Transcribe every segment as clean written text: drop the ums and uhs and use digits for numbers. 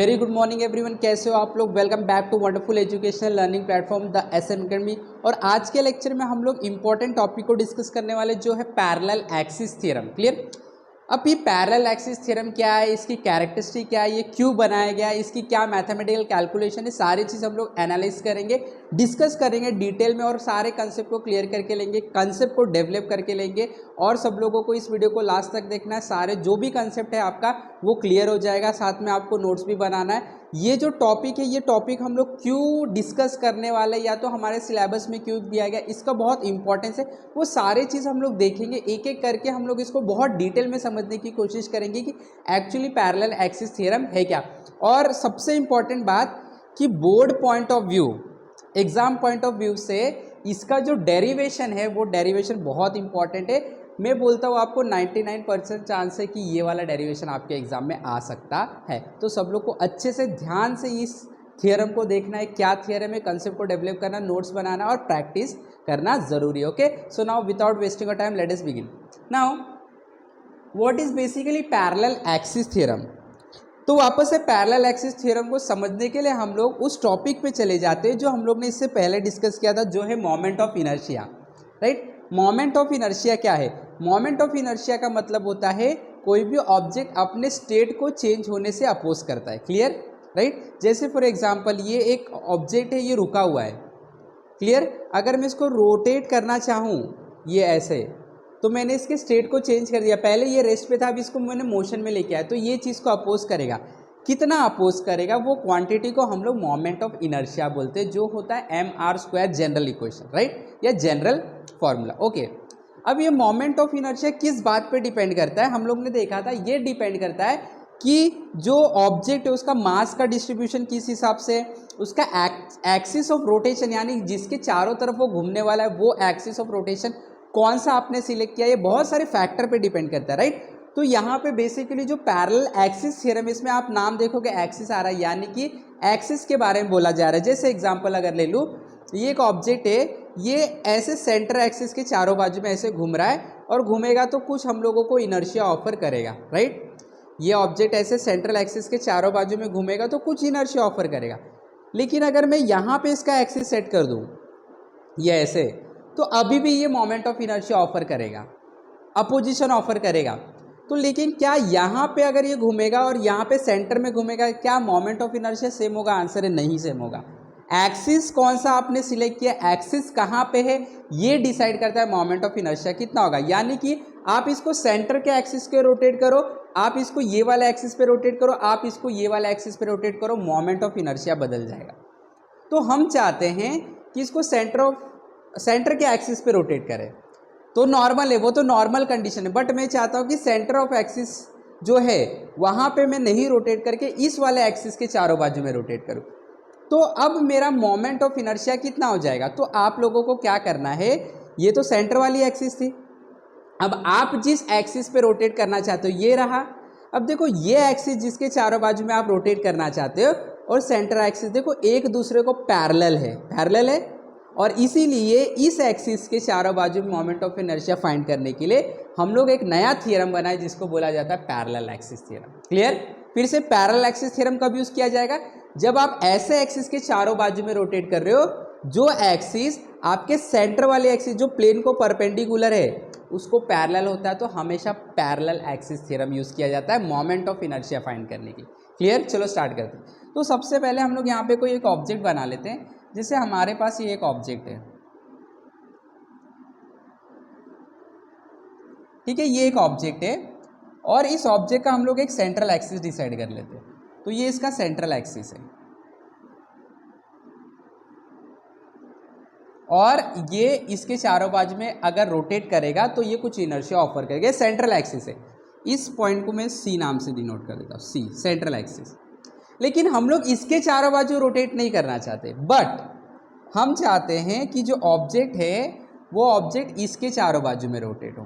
Very good morning everyone, कैसे हो आप लोग। Welcome back to wonderful educational learning platform the SM academy. और आज के लेक्चर में हम लोग इंपॉर्टेंट टॉपिक को डिस्कस करने वाले जो है पैरेलल एक्सिस थ्योरम। क्लियर। अब ये पैरेलल एक्सिस थ्योरम क्या है, इसकी कैरेक्टरिस्टिक क्या है, ये क्यों बनाया गया है, इसकी क्या मैथमेटिकल कैलकुलेशन है, सारी चीज़ हम लोग एनालाइज करेंगे, डिस्कस करेंगे डिटेल में और सारे कंसेप्ट को क्लियर करके लेंगे, कंसेप्ट को डेवलप करके लेंगे। और सब लोगों को इस वीडियो को लास्ट तक देखना है, सारे जो भी कंसेप्ट है आपका वो क्लियर हो जाएगा। साथ में आपको नोट्स भी बनाना है। ये जो टॉपिक है, ये टॉपिक हम लोग क्यों डिस्कस करने वाले, या तो हमारे सिलेबस में क्यों दिया गया, इसका बहुत इंपॉर्टेंस है। वो सारे चीज़ हम लोग देखेंगे, एक एक करके हम लोग इसको बहुत डिटेल में समझने की कोशिश करेंगे कि एक्चुअली पैरेलल एक्सिस थ्योरम है क्या। और सबसे इंपॉर्टेंट बात कि board point of view, exam point of view से इसका जो डेरिवेशन है वो डेरिवेशन बहुत इंपॉर्टेंट है। मैं बोलता हूँ आपको 99% चांस है कि ये वाला डेरिवेशन आपके एग्जाम में आ सकता है। तो सब लोग को अच्छे से ध्यान से इस थियरम को देखना है, क्या थियरम है, कंसेप्ट को डेवलप करना, नोट्स बनाना और प्रैक्टिस करना जरूरी है। Okay, so now without wasting a time let us begin. Now what is basically parallel axis theorem. तो वापस से पैरेलल एक्सिस थ्योरम को समझने के लिए हम लोग उस टॉपिक पे चले जाते हैं जो हम लोग ने इससे पहले डिस्कस किया था, जो है moment of inertia. Right. Moment of inertia क्या है? मोमेंट ऑफ इनर्शिया का मतलब होता है कोई भी ऑब्जेक्ट अपने स्टेट को चेंज होने से अपोज करता है। क्लियर। राइट। जैसे फॉर एग्जांपल ये एक ऑब्जेक्ट है, ये रुका हुआ है। क्लियर। अगर मैं इसको रोटेट करना चाहूँ ये ऐसे, तो मैंने इसके स्टेट को चेंज कर दिया। पहले ये रेस्ट पे था, अब इसको मैंने मोशन में लेके आया, तो ये चीज़ को अपोज करेगा। कितना अपोज करेगा, वो क्वांटिटी को हम लोग मोमेंट ऑफ इनर्शिया बोलते हैं, जो होता है mr² जनरल इक्वेशन, राइट, या जनरल फॉर्मूला। ओके। अब ये मोमेंट ऑफ इनर्शिया किस बात पे डिपेंड करता है? हम लोग ने देखा था ये डिपेंड करता है कि जो ऑब्जेक्ट है उसका मास का डिस्ट्रीब्यूशन किस हिसाब से, उसका एक्सिस ऑफ रोटेशन यानी जिसके चारों तरफ वो घूमने वाला है वो एक्सिस ऑफ रोटेशन कौन सा आपने सिलेक्ट किया, ये बहुत सारे फैक्टर पे डिपेंड करता है। राइट। तो यहाँ पे बेसिकली जो पैरेलल एक्सिस थ्योरम, इसमें आप नाम देखोगे एक्सिस आ रहा है, यानी कि एक्सिस के बारे में बोला जा रहा है। जैसे एग्जांपल अगर ले लूँ, ये एक ऑब्जेक्ट है, ये ऐसे सेंटर एक्सिस के चारों बाजू में ऐसे घूम रहा है और घूमेगा तो कुछ हम लोगों को इनर्शिया ऑफर करेगा। राइट। ये ऑब्जेक्ट ऐसे सेंट्रल एक्सिस के चारों बाजू में घूमेगा तो कुछ इनर्शिया ऑफर करेगा। लेकिन अगर मैं यहाँ पे इसका एक्सिस सेट कर दूँ ये ऐसे, तो अभी भी ये मोमेंट ऑफ इनर्शिया ऑफर करेगा, अपोजिशन ऑफर करेगा। तो लेकिन क्या यहाँ पे अगर ये घूमेगा और यहाँ पे सेंटर में घूमेगा, क्या मोमेंट ऑफ इनर्शिया सेम होगा? आंसर है नहीं, सेम होगा। एक्सिस कौन सा आपने सिलेक्ट किया, एक्सिस कहाँ पे है, ये डिसाइड करता है मोमेंट ऑफ इनर्शिया कितना होगा। यानी कि आप इसको सेंटर के एक्सिस पे रोटेट करो, आप इसको ये वाला एक्सिस पे रोटेट करो, आप इसको ये वाला एक्सिस पे रोटेट करो, मोमेंट ऑफ इनर्शिया बदल जाएगा। तो हम चाहते हैं कि इसको सेंटर के एक्सिस पे रोटेट करें, तो नॉर्मल है, वो तो नॉर्मल कंडीशन है। बट मैं चाहता हूँ कि सेंटर ऑफ एक्सिस जो है वहाँ पे मैं नहीं रोटेट करके इस वाले एक्सिस के चारों बाजू में रोटेट करूँ, तो अब मेरा मोमेंट ऑफ इनर्शिया कितना हो जाएगा? तो आप लोगों को क्या करना है, ये तो सेंटर वाली एक्सिस थी, अब आप जिस एक्सिस पे रोटेट करना चाहते हो ये रहा। अब देखो ये एक्सिस जिसके चारों बाजू में आप रोटेट करना चाहते हो और सेंटर एक्सिस देखो एक दूसरे को पैरेलल है, और इसीलिए इस एक्सिस के चारों बाजू में मोमेंट ऑफ इनर्शिया फाइंड करने के लिए हम लोग एक नया थ्योरम बनाए जिसको बोला जाता है पैरेलल एक्सिस थ्योरम। क्लियर। फिर से पैरेलल एक्सिस थ्योरम कब यूज किया जाएगा? जब आप ऐसे एक्सिस के चारों बाजू में रोटेट कर रहे हो, जो एक्सिस आपके सेंटर वाले एक्सिस जो प्लेन को परपेंडिकुलर है उसको पैरेलल होता है, तो हमेशा पैरेलल एक्सिस थ्योरम यूज किया जाता है मोमेंट ऑफ इनर्शिया फाइंड करने के लिए। क्लियर। चलो स्टार्ट करते हैं। तो सबसे पहले हम लोग यहाँ पे कोई एक ऑब्जेक्ट बना लेते हैं। जैसे हमारे पास ये एक ऑब्जेक्ट है, ठीक है, ये एक ऑब्जेक्ट है और इस ऑब्जेक्ट का हम लोग एक सेंट्रल एक्सिस डिसाइड कर लेते हैं। तो ये इसका सेंट्रल एक्सिस है और ये इसके चारों बाजू में अगर रोटेट करेगा तो ये कुछ इनर्शिया ऑफर करेगा। सेंट्रल एक्सिस है, इस पॉइंट को मैं सी नाम से डिनोट कर देता हूँ, सी सेंट्रल एक्सिस। लेकिन हम लोग इसके चारों बाजू रोटेट नहीं करना चाहते, बट हम चाहते हैं कि जो ऑब्जेक्ट है वो ऑब्जेक्ट इसके चारों बाजू में रोटेट हो,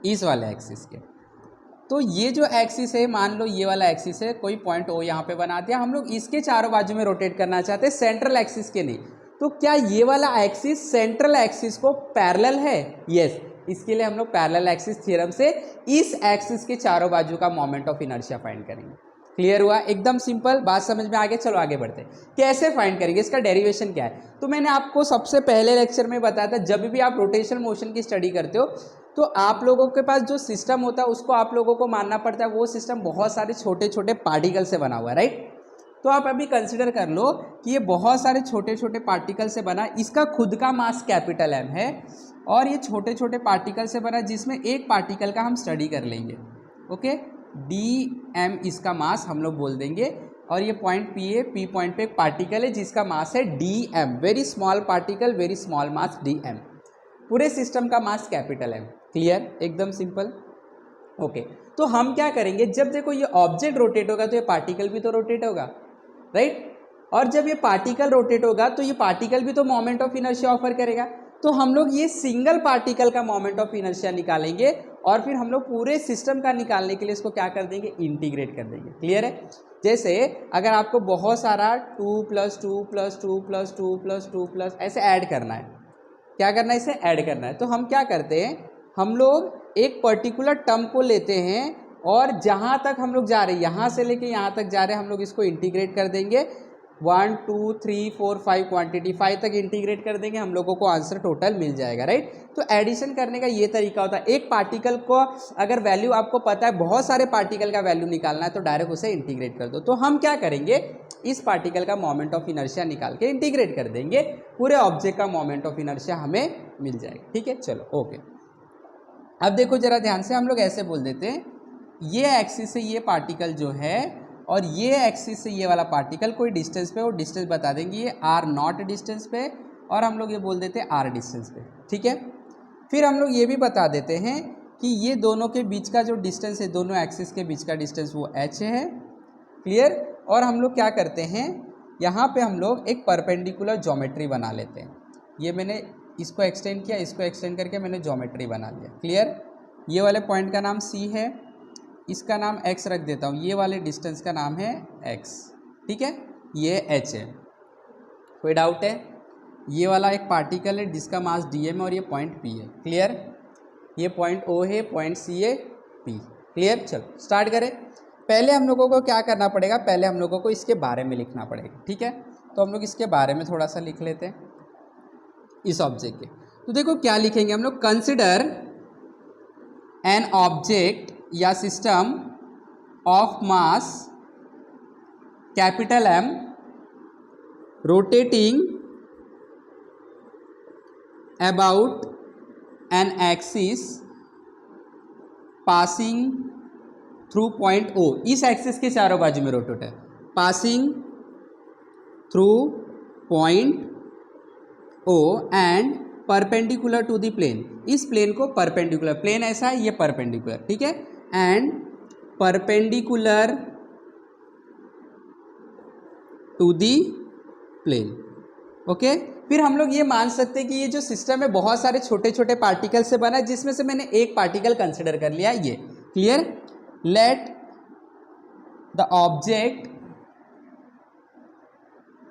इस वाले एक्सिस के। तो ये जो एक्सिस है, मान लो ये वाला एक्सिस है, कोई पॉइंट ओ यहाँ पे बना दिया, हम लोग इसके चारों बाजू में रोटेट करना चाहते हैं, सेंट्रल एक्सिस के नहीं। तो क्या ये वाला एक्सिस सेंट्रल एक्सिस को पैरेलल है? यस। इसके लिए हम लोग पैरेलल एक्सिस थ्योरम से इस एक्सिस के चारों बाजू का मोमेंट ऑफ इनर्शिया फाइंड करेंगे। क्लियर हुआ? एकदम सिंपल, बात समझ में आ गई। चलो आगे बढ़ते हैं। कैसे फाइंड करेंगे, इसका डेरिवेशन क्या है? तो मैंने आपको सबसे पहले लेक्चर में बताया था, जब भी आप रोटेशनल मोशन की स्टडी करते हो तो आप लोगों के पास जो सिस्टम होता है उसको आप लोगों को मानना पड़ता है वो सिस्टम बहुत सारे छोटे छोटे पार्टिकल से बना हुआ है, राइट? तो आप अभी कंसिडर कर लो कि ये बहुत सारे छोटे छोटे पार्टिकल से बना, इसका खुद का मास कैपिटल एम है और ये छोटे छोटे पार्टिकल से बना जिसमें एक पार्टिकल का हम स्टडी कर लेंगे, ओके? डी एम इसका मास हम लोग बोल देंगे और ये पॉइंट पी है, पी पॉइंट पे एक पार्टिकल है जिसका मास है D M, very small particle, very small mass D M. पूरे सिस्टम का मास कैपिटल एम। क्लियर? एकदम सिंपल, ओके। तो हम क्या करेंगे, जब देखो ये ऑब्जेक्ट रोटेट होगा तो ये पार्टिकल भी तो रोटेट होगा, राइट? और जब ये पार्टिकल रोटेट होगा तो ये पार्टिकल भी तो मोमेंट ऑफ इनर्शिया ऑफर करेगा। तो हम लोग ये सिंगल पार्टिकल का मोमेंट ऑफ इनर्शिया निकालेंगे और फिर हम लोग पूरे सिस्टम का निकालने के लिए इसको क्या कर देंगे, इंटीग्रेट कर देंगे। क्लियर है? जैसे अगर आपको बहुत सारा 2 + 2 + 2 + 2 + 2 प्लस ऐसे ऐड करना है, क्या करना है, इसे ऐड करना है, तो हम क्या करते हैं, हम लोग एक पर्टिकुलर टर्म को लेते हैं और जहाँ तक हम लोग जा रहे हैं, यहाँ से लेके यहाँ तक जा रहे हैं, हम लोग इसको इंटीग्रेट कर देंगे। 1 2 3 4 5 क्वांटिटी 5 तक इंटीग्रेट कर देंगे, हम लोगों को आंसर टोटल मिल जाएगा, राइट? तो एडिशन करने का ये तरीका होता है। एक पार्टिकल को अगर वैल्यू आपको पता है, बहुत सारे पार्टिकल का वैल्यू निकालना है तो डायरेक्ट उसे इंटीग्रेट कर दो। तो हम क्या करेंगे, इस पार्टिकल का मोमेंट ऑफ इनर्शिया निकाल के इंटीग्रेट कर देंगे, पूरे ऑब्जेक्ट का मोमेंट ऑफ इनर्शिया हमें मिल जाएगा। ठीक है, चलो ओके। अब देखो जरा ध्यान से, हम लोग ऐसे बोल देते हैं, ये एक्सिस से ये पार्टिकल जो है और ये एक्सिस से ये वाला पार्टिकल कोई डिस्टेंस पे, वो डिस्टेंस बता देंगे, ये r0 डिस्टेंस पे और हम लोग ये बोल देते हैं r डिस्टेंस पे। ठीक है, फिर हम लोग ये भी बता देते हैं कि ये दोनों के बीच का जो डिस्टेंस है, दोनों एक्सिस के बीच का डिस्टेंस वो h है। क्लियर? और हम लोग क्या करते हैं, यहाँ पे हम लोग एक परपेंडिकुलर ज्योमेट्री बना लेते हैं। ये मैंने इसको एक्सटेंड किया, इसको एक्सटेंड करके मैंने ज्योमेट्री बना लिया। क्लियर? ये वाले पॉइंट का नाम C है, इसका नाम x रख देता हूँ, ये वाले डिस्टेंस का नाम है x। ठीक है, ये h है। कोई डाउट है? ये वाला एक पार्टिकल है जिसका मास dm है और ये पॉइंट P है। क्लियर? ये पॉइंट O है, पॉइंट C है, P। क्लियर? चलो स्टार्ट करें। पहले हम लोगों को क्या करना पड़ेगा, पहले हम लोगों को इसके बारे में लिखना पड़ेगा। ठीक है, तो हम लोग इसके बारे में थोड़ा सा लिख लेते हैं, इस ऑब्जेक्ट के। तो देखो क्या लिखेंगे हम लोग, कंसिडर एन ऑब्जेक्ट या system of mass capital M rotating about an axis passing through point O। इस एक्सिस के चारों बाजू में रोटेट है, passing through point O and perpendicular to the plane. इस प्लेन को परपेंडिकुलर, प्लेन ऐसा है, ये परपेंडिकुलर। ठीक है, and perpendicular to the plane. Okay, फिर हम लोग ये मान सकते हैं कि ये जो सिस्टम है बहुत सारे छोटे छोटे पार्टिकल से बना है, जिसमें से मैंने एक पार्टिकल कंसिडर कर लिया ये। Clear? Let the object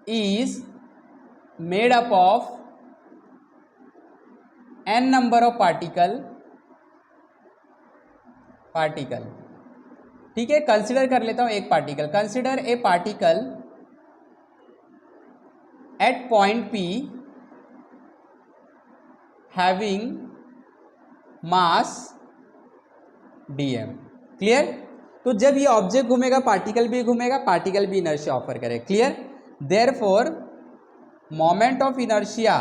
is made up of n number of particle. ठीक है, कंसिडर कर लेता हूं एक particle. Consider a particle at point P having mass dm। Clear? तो जब ये ऑब्जेक्ट घूमेगा पार्टिकल भी घूमेगा, पार्टिकल भी इनर्शिया ऑफर करे। Clear? Therefore moment of inertia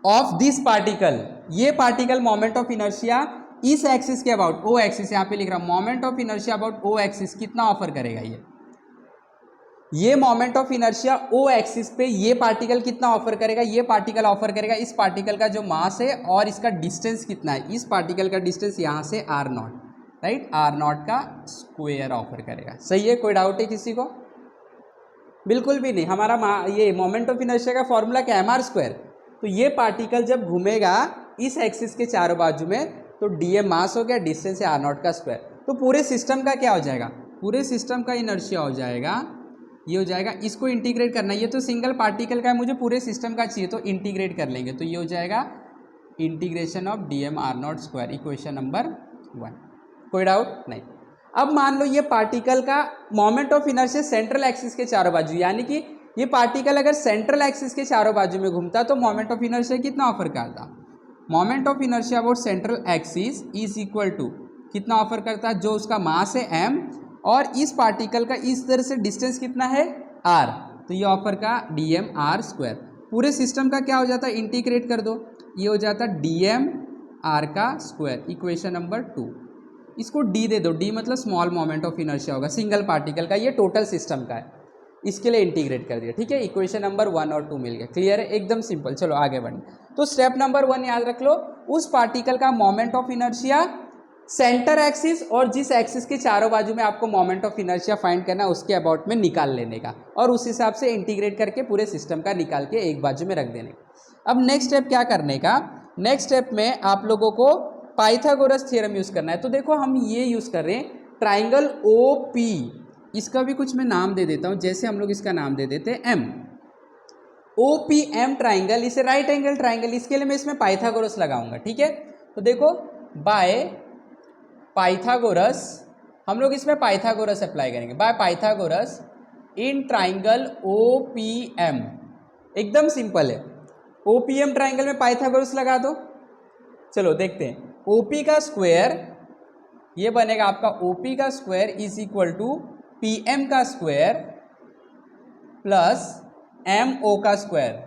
of this particle, ये पार्टिकल मोमेंट ऑफ इनर्शिया इस एक्सिस के अबाउट, O एक्सिस यहाँ पे लिख रहा हूँ, moment of inertia about O axis कितना ऑफर करेगा, ये moment of inertia O axis पे ये पार्टिकल कितना ऑफर करेगा, ये पार्टिकल ऑफर करेगा इस पार्टिकल का जो मास है और इसका डिस्टेंस कितना है, इस पार्टिकल का डिस्टेंस यहाँ से r0, राइट? r0 का स्क्वायर ऑफर करेगा। सही है? कोई डाउट है किसी को? बिल्कुल भी नहीं। हमारा ये मोमेंट ऑफ इनर्शिया का फॉर्मूला क्या है, mr²। तो ये पार्टिकल जब घूमेगा इस एक्सिस के चारों बाजू में तो dm मास हो गया, डिस्टेंस है r0 का स्क्वायर। तो पूरे सिस्टम का क्या हो जाएगा, पूरे सिस्टम का इनर्शिया हो जाएगा, ये हो जाएगा। इसको इंटीग्रेट करना, ये तो सिंगल पार्टिकल का है, मुझे पूरे सिस्टम का चाहिए तो इंटीग्रेट कर लेंगे। तो ये हो जाएगा integration of dm r0 square, equation number 1। कोई डाउट नहीं? अब मान लो ये पार्टिकल का moment of inertia central axis के चारों बाजू, यानी कि ये पार्टिकल अगर सेंट्रल एक्सिस के चारों बाजू में घूमता तो मोमेंट ऑफ इनर्शिया कितना ऑफर करता, moment of inertia about central axis is equal to कितना ऑफर करता है, जो उसका मास है m और इस पार्टिकल का इस तरह से डिस्टेंस कितना है r, तो ये ऑफर का dm r स्क्वायर। पूरे सिस्टम का क्या हो जाता है, इंटीग्रेट कर दो, ये हो जाता है dm r का स्क्वायर, इक्वेशन नंबर 2। इसको d दे दो, d मतलब स्मॉल मोमेंट ऑफ इनर्शिया होगा सिंगल पार्टिकल का, ये टोटल सिस्टम का है, इसके लिए इंटीग्रेट कर दिया। ठीक है, इक्वेशन नंबर 1 और 2 मिल गया। क्लियर है, एकदम सिंपल। चलो आगे बढ़ें। तो स्टेप नंबर 1 याद रख लो, उस पार्टिकल का moment of inertia centre axis और जिस एक्सिस के चारों बाजू में आपको मोमेंट ऑफ इनर्शिया फाइंड करना है उसके अबाउट में निकाल लेने का, और उस हिसाब से इंटीग्रेट करके पूरे सिस्टम का निकाल के एक बाजू में रख देने का। अब नेक्स्ट स्टेप क्या करने का, नेक्स्ट स्टेप में आप लोगों को पाइथागोरस थ्योरम यूज़ करना है। तो देखो हम ये यूज़ कर रहे हैं ट्राइंगल ओ पी, इसका भी कुछ मैं नाम दे देता हूँ, जैसे हम लोग इसका नाम दे देते हैं M, O P M triangle, इसे राइट एंगल ट्राइंगल, इसके लिए मैं इसमें पाइथागोरस लगाऊंगा। ठीक है, तो देखो बाय पाइथागोरस, हम लोग इसमें पाइथागोरस अप्लाई करेंगे, by Pythagoras in triangle O P M. एकदम सिंपल है, ओ पी एम ट्राइंगल में पाइथागोरस लगा दो। चलो देखते हैं, ओ पी का स्क्वायर ये बनेगा आपका, ओ पी का square is equal to P M का स्क्वायर प्लस एम ओ का स्क्वायर,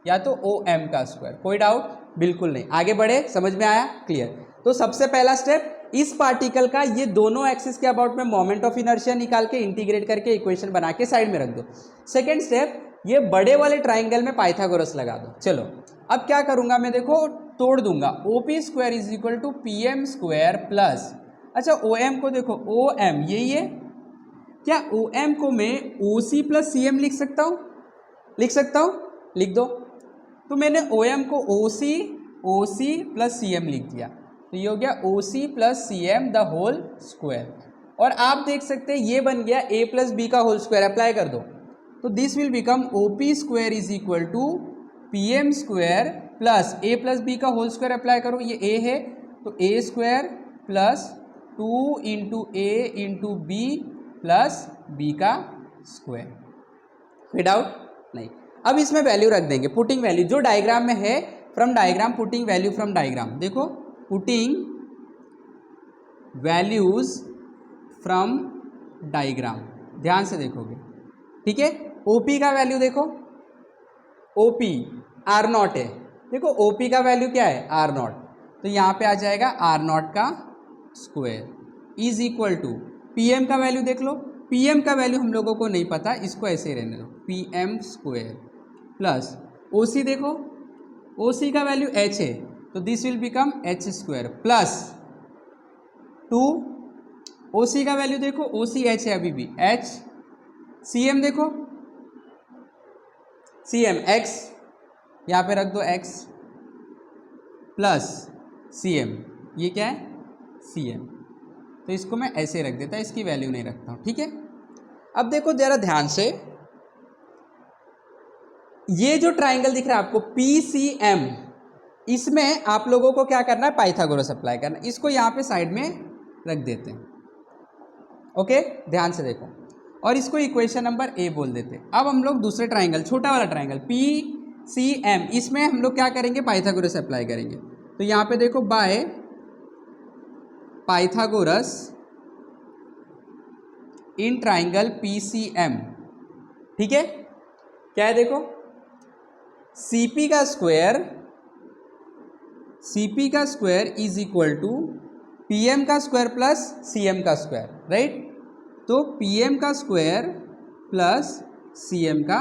या तो ओ एम का स्क्वायर। कोई डाउट? बिल्कुल नहीं। आगे बढ़े, समझ में आया? क्लियर। तो सबसे पहला स्टेप, इस पार्टिकल का ये दोनों एक्सिस के अबाउट में मोमेंट ऑफ इनर्शिया निकाल के इंटीग्रेट करके इक्वेशन बना के साइड में रख दो। सेकेंड स्टेप, ये बड़े वाले ट्राइंगल में पाइथागोरस लगा दो। चलो अब क्या करूंगा मैं, देखो तोड़ दूंगा, O P square is equal to P M square plus, अच्छा ओ एम को देखो, ओ एम यही है क्या, ओ एम को मैं ओ सी प्लस सी एम लिख सकता हूँ, लिख सकता हूँ, लिख दो। तो मैंने ओ एम को ओ सी प्लस सी एम लिख दिया, तो ये हो गया O C plus C M the whole square. और आप देख सकते हैं ये बन गया ए प्लस बी का होल स्क्वायर, अप्लाई कर दो, तो this will become O P square is equal to P M square plus A plus B का होल स्क्वायर, अप्लाई करो, ये ए है तो A square plus 2 into A into B plus B का square. कोई डाउट नहीं। अब इसमें वैल्यू रख देंगे, पुटिंग वैल्यू जो डायग्राम में है, from diagram putting value from diagram. देखो पुटिंग वैल्यूज फ्रॉम डायग्राम, ध्यान से देखोगे। ठीक है, ओपी का वैल्यू देखो, ओपी आर नॉट है, देखो ओपी का वैल्यू क्या है, आर नॉट, तो यहाँ पे आ जाएगा आर नॉट का square is equal to P M का वैल्यू देख लो, पी एम का वैल्यू हम लोगों को नहीं पता, इसको ऐसे ही रहने दो, P M square plus O C, देखो ओ सी का वैल्यू एच है, तो this will become H square plus 2, O C का वैल्यू देखो, ओ सी एच है अभी भी, एच, सी एम देखो, सी एम एक्स, यहाँ पे रख दो एक्स प्लस सी एम, ये क्या है सी एम, तो इसको मैं ऐसे रख देता, इसकी वैल्यू नहीं रखता हूँ। ठीक है, अब देखो जरा ध्यान से, ये जो ट्राइंगल दिख रहा है आपको पी सी एम, इसमें आप लोगों को क्या करना है, पाइथागोरस अप्लाई करना है, इसको यहाँ पे साइड में रख देते हैं। ओके, ध्यान से देखो, और इसको इक्वेशन नंबर ए बोल देते हैं। अब हम लोग दूसरे ट्राइंगल, छोटा वाला ट्राइंगल पी सी एम, इसमें हम लोग क्या करेंगे, पाइथागोरस अप्लाई करेंगे। तो यहाँ पे देखो by Pythagoras in triangle P C M, ठीक है, क्या है देखो, सीपी का square is equal to PM का स्क्वायर प्लस सीएम का स्क्वायर, राइट, तो पीएम का स्क्वायर प्लस सीएम का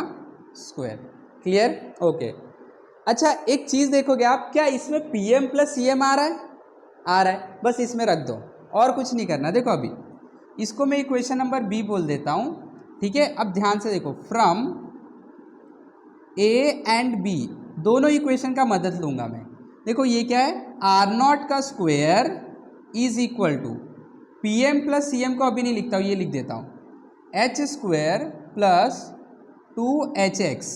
स्क्वायर। क्लियर? ओके। अच्छा एक चीज़ देखोगे आप, क्या इसमें पीएम प्लस सीएम आ रहा है? आ रहा है, बस इसमें रख दो और कुछ नहीं करना। देखो अभी इसको मैं इक्वेशन नंबर बी बोल देता हूँ, ठीक है। अब ध्यान से देखो, फ्रॉम ए एंड बी दोनों इक्वेशन का मदद लूँगा मैं। देखो ये क्या है, आर नॉट का square is equal to P M plus C M को अभी नहीं लिखता हूँ, ये लिख देता हूँ, H square plus 2hx,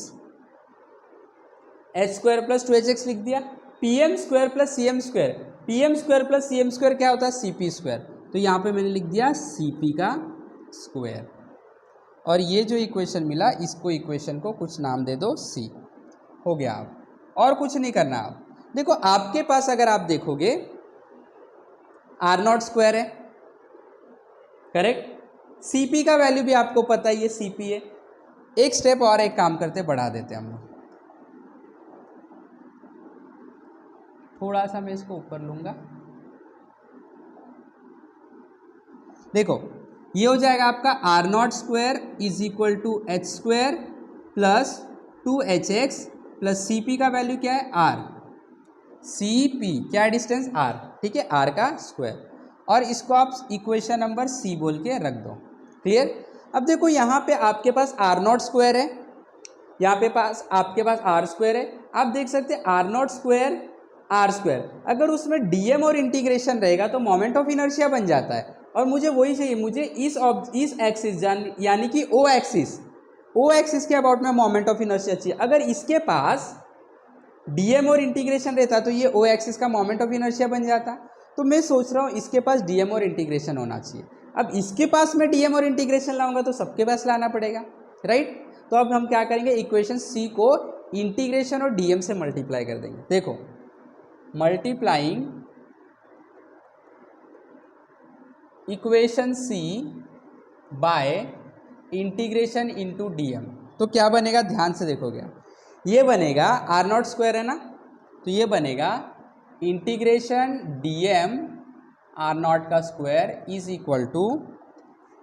H square plus 2hx लिख दिया। P M square plus C M square, P M square plus C M square क्या होता है, सी पी स्क्वायर, तो यहाँ पे मैंने लिख दिया CP का स्क्वायर, और ये जो इक्वेशन मिला इसको इक्वेशन को कुछ नाम दे दो C। हो गया। आप और कुछ नहीं करना। आप देखो आपके पास अगर आप देखोगे R0 स्क्वायर है, करेक्ट। CP का वैल्यू भी आपको पता है, ये CP है। एक स्टेप और एक काम करते बढ़ा देते हम लोग, थोड़ा सा मैं इसको ऊपर लूंगा। देखो ये हो जाएगा आपका R0 square is equal to H square plus 2hx plus CP का वैल्यू क्या है R। CP क्या है डिस्टेंस R, ठीक है, R का स्क्वायर, और इसको आप इक्वेशन नंबर C बोल के रख दो। क्लियर। अब देखो यहाँ पे आपके पास R0 स्क्वायर है, यहाँ पे पास आपके पास R स्क्वायर है। आप देख सकते हैं R0 स्क्वायर R स्क्वायर, अगर उसमें DM और इंटीग्रेशन रहेगा तो मोमेंट ऑफ इनर्शिया बन जाता है, और मुझे वही चाहिए, मुझे इस एक्सिस यानी कि O एक्सिस के अबाउट में मोमेंट ऑफ इनर्शिया चाहिए। अगर इसके पास DM और इंटीग्रेशन रहता तो ये O एक्सिस का मोमेंट ऑफ इनर्शिया बन जाता। तो मैं सोच रहा हूँ इसके पास DM और इंटीग्रेशन होना चाहिए। अब इसके पास मैं DM और इंटीग्रेशन लाऊंगा तो सबके पास लाना पड़ेगा, राइट। तो अब हम क्या करेंगे, इक्वेशन C को इंटीग्रेशन और DM से मल्टीप्लाई कर देंगे। देखो multiplying equation C bye integration into DM, तो क्या बनेगा, ध्यान से देखोगे। ये बनेगा R0 स्क्वायर है ना, तो ये बनेगा इंटीग्रेशन DM R0 का square is equal to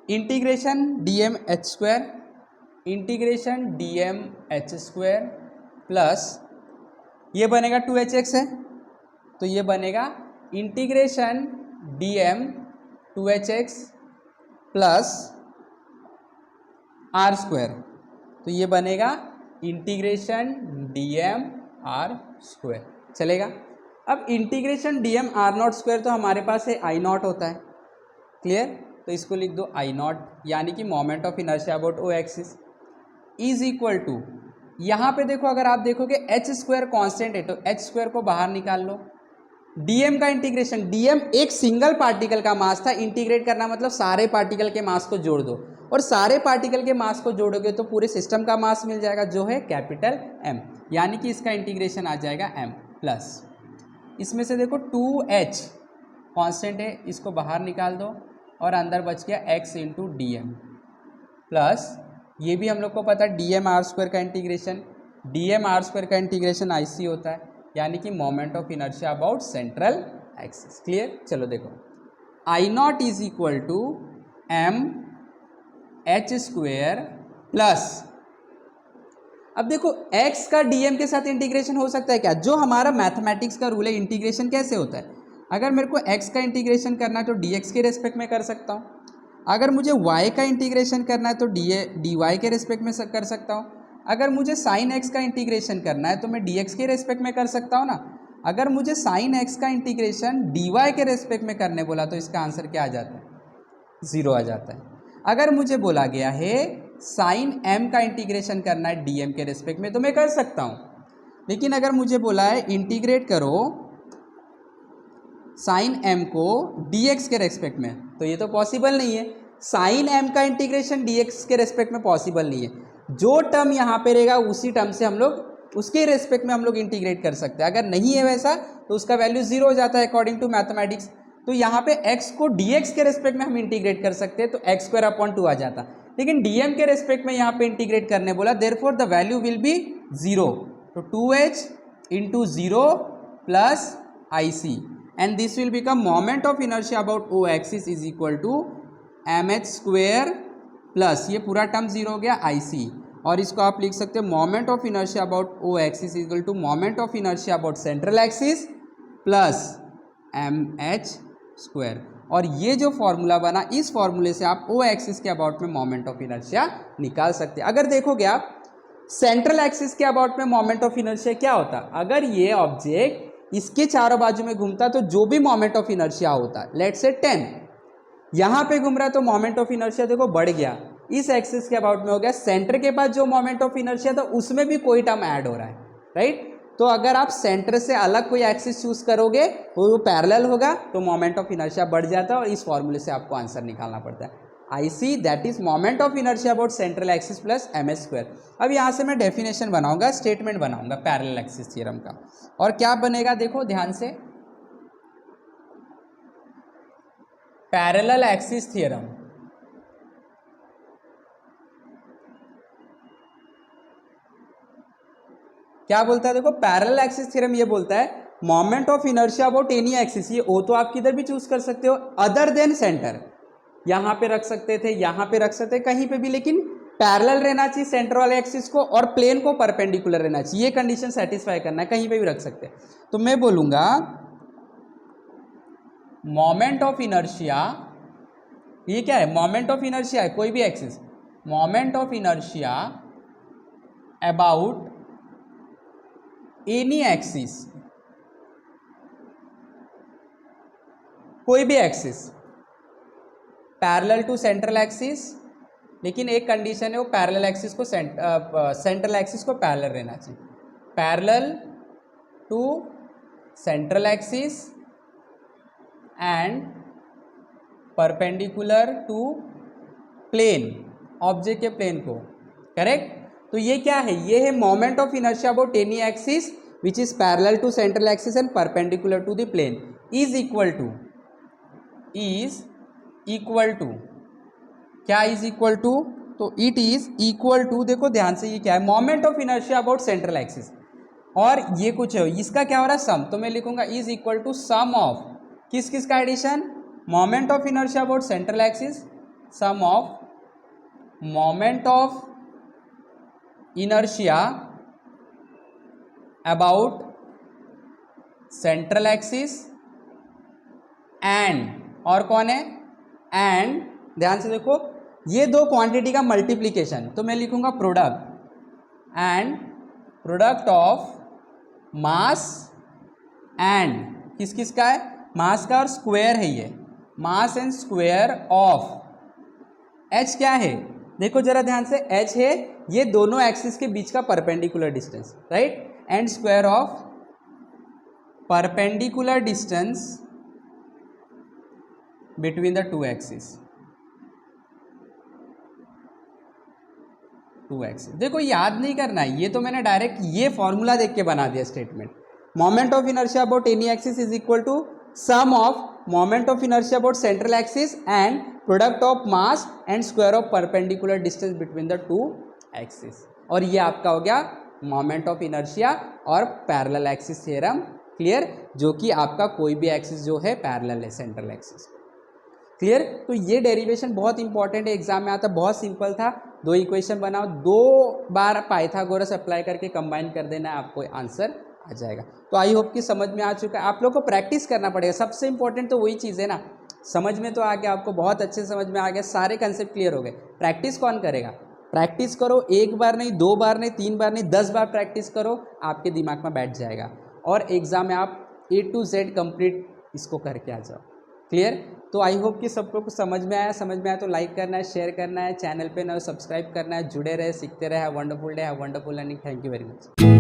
integration DM h square integration DM h square plus ये बनेगा 2hx है, तो ये बनेगा integration DM 2hx plus R square, तो ये बनेगा इंटीग्रेशन DM R स्क्वायर। चलेगा। अब इंटीग्रेशन DM R0 स्क्वायर तो हमारे पास है I0 होता है, क्लियर। तो इसको लिख दो I0, यानी कि moment of inertia about O axis is equal to, यहाँ पे देखो अगर आप देखोगे h स्क्वायर कॉन्स्टेंट है तो h स्क्वायर को बाहर निकाल लो। DM का इंटीग्रेशन, DM एक सिंगल पार्टिकल का मास था, इंटीग्रेट करना मतलब सारे पार्टिकल के मास को जोड़ दो, और सारे पार्टिकल के मास को जोड़ोगे तो पूरे सिस्टम का मास मिल जाएगा जो है कैपिटल M, यानी कि इसका इंटीग्रेशन आ जाएगा M प्लस इसमें से देखो 2h कांस्टेंट है, इसको बाहर निकाल दो और अंदर बच गया x इंटू DM प्लस ये भी हम लोग को पता है DM R स्क्वायर का इंटीग्रेशन, DM R स्क्वायर का इंटीग्रेशन IC होता है, यानी कि moment of inertia about central axis. Clear. चलो देखो I0 is equal to M H square plus, अब देखो x का DM के साथ इंटीग्रेशन हो सकता है क्या, जो हमारा मैथमेटिक्स का रूल है, इंटीग्रेशन कैसे होता है, अगर मेरे को x का इंटीग्रेशन करना है तो dx के रेस्पेक्ट में कर सकता हूँ, अगर मुझे y का इंटीग्रेशन करना है तो dy के रेस्पेक्ट में कर सकता हूँ, अगर मुझे साइन x का इंटीग्रेशन करना है तो मैं dx के रेस्पेक्ट में कर सकता हूँ ना। अगर मुझे साइन x का इंटीग्रेशन dy के रेस्पेक्ट में करने बोला तो इसका आंसर क्या आ जाता है, 0 आ जाता है। अगर मुझे बोला गया है साइन m का इंटीग्रेशन करना है dm के रेस्पेक्ट में तो मैं कर सकता हूँ, लेकिन अगर मुझे बोला है इंटीग्रेट करो साइन m को dx के रेस्पेक्ट में तो ये तो पॉसिबल नहीं है। साइन m का इंटीग्रेशन dx के रेस्पेक्ट में पॉसिबल नहीं है, जो टर्म यहाँ पे रहेगा उसी टर्म से हम लोग उसके रेस्पेक्ट में हम लोग इंटीग्रेट कर सकते हैं। अगर नहीं है वैसा तो उसका वैल्यू 0 हो जाता है अकॉर्डिंग टू मैथमेटिक्स। तो यहाँ पे x को dx के रेस्पेक्ट में हम इंटीग्रेट कर सकते हैं तो x स्क्वायर अपॉन 2 आ जाता, लेकिन dm के रेस्पेक्ट में यहाँ पे इंटीग्रेट करने बोला, therefore the value will be 0, तो 2h into 0 plus IC and this will become moment of inertia about O axis is equal to mh square plus ये पूरा टर्म 0 हो गया IC, और इसको आप लिख सकते हैं moment of inertia about O axis equal to moment of inertia about central axis plus mh square. और ये जो फॉर्मूला बना, इस फॉर्मूले से आप O एक्सिस के अबाउट में मोमेंट ऑफ इनर्शिया निकाल सकते हैं। अगर देखोगे आप सेंट्रल एक्सिस के अबाउट में मोमेंट ऑफ इनर्शिया क्या होता, अगर ये ऑब्जेक्ट इसके चारों बाजू में घूमता तो जो भी मोमेंट ऑफ इनर्शिया होता, लेट्स से 10 यहाँ पे घूम रहा तो मोमेंट ऑफ इनर्शिया देखो बढ़ गया, इस एक्सिस के अबाउट में हो गया। सेंटर के पास जो मोमेंट ऑफ इनर्शिया था उसमें भी कोई टर्म ऐड हो रहा है, राइट। तो अगर आप सेंटर से अलग कोई एक्सिस चूज करोगे वो पैरेलल होगा तो मोमेंट ऑफ इनर्शिया बढ़ जाता है और इस फॉर्मूले से आपको आंसर निकालना पड़ता है। I C that is moment of inertia about central axis plus M S square. अब यहाँ से मैं डेफिनेशन बनाऊंगा, स्टेटमेंट बनाऊंगा पैरेलल एक्सिस थ्योरम का। और क्या बनेगा देखो ध्यान से, पैरेलल एक्सिस थ्योरम क्या बोलता है देखो, पैरेलल एक्सिस थ्योरम ये बोलता है moment of inertia about any axis, ये ओ तो आप किधर भी चूज कर सकते हो अदर देन सेंटर, यहाँ पे रख सकते थे, यहाँ पे रख सकते कहीं पे भी, लेकिन पैरेलल रहना चाहिए सेंटर वाले एक्सिस को और प्लेन को परपेंडिकुलर रहना चाहिए, ये कंडीशन सेटिस्फाई करना है, कहीं पे भी रख सकते हैं। तो मैं बोलूंगा मोमेंट ऑफ इनर्शिया, ये क्या है मोमेंट ऑफ इनर्शिया है कोई भी axis, moment of inertia about any axis, कोई भी axis parallel to central axis, लेकिन एक कंडीशन है वो पैरेलल एक्सिस को सेंट्रल एक्सिस को पैरेलल रहना चाहिए, parallel to central axis and perpendicular to plane, object के प्लेन को, करेक्ट। तो ये क्या है, ये है moment of inertia about any axis which is parallel to central axis and perpendicular to the plane is equal to क्या is equal to, तो इट इज इक्वल टू, देखो ध्यान से ये क्या है moment of inertia about central axis और ये कुछ है, इसका क्या हो रहा है सम, तो मैं लिखूंगा is equal to sum of किस किस का addition, moment of inertia about central axis, sum of moment of inertia about central axis and, और कौन है एंड, ध्यान से देखो ये दो क्वांटिटी का मल्टीप्लीकेशन, तो मैं लिखूंगा product and product of mass and किस किस का है, मास का और स्क्वायर है, ये मास एंड स्क्वायर ऑफ एच क्या है, देखो जरा ध्यान से एच है ये दोनों एक्सिस के बीच का perpendicular distance, right, and square of perpendicular distance between the two axis, देखो याद नहीं करना है, ये तो मैंने डायरेक्ट ये फॉर्मूला देख के बना दिया statement, moment of inertia about any axis is equal to sum of moment of inertia about central axis and product of mass and square of perpendicular distance between the two axis, और ये आपका हो गया moment of inertia और parallel axis theorem, clear, जो कि आपका कोई भी एक्सिस जो है पैरेलल है सेंट्रल एक्सिस, क्लियर। तो ये डेरिवेशन बहुत इंपॉर्टेंट है, एग्जाम में आता, बहुत सिंपल था, दो इक्वेशन बनाओ, 2 बार पाइथागोरस अप्लाई करके कंबाइन कर देना है, आपको आंसर आ जाएगा। तो आई होप कि समझ में आ चुका है, आप लोग को प्रैक्टिस करना पड़ेगा, सबसे इंपॉर्टेंट तो वही चीज़ है ना, समझ में तो आ गया, आपको बहुत अच्छे से समझ में आ गया, सारे कंसेप्ट क्लियर हो गए, प्रैक्टिस कौन करेगा, प्रैक्टिस करो, 1 बार नहीं 2 बार नहीं 3 बार नहीं 10 बार प्रैक्टिस करो, आपके दिमाग में बैठ जाएगा और एग्जाम में आप A to Z कंप्लीट इसको करके आ जाओ, क्लियर। तो आई होप कि सबको कुछ समझ में आया तो लाइक करना है, शेयर करना है, चैनल पे ना सब्सक्राइब करना है, जुड़े रहे, सीखते रहे, have wonderful day, have wonderful learning, thank you very much.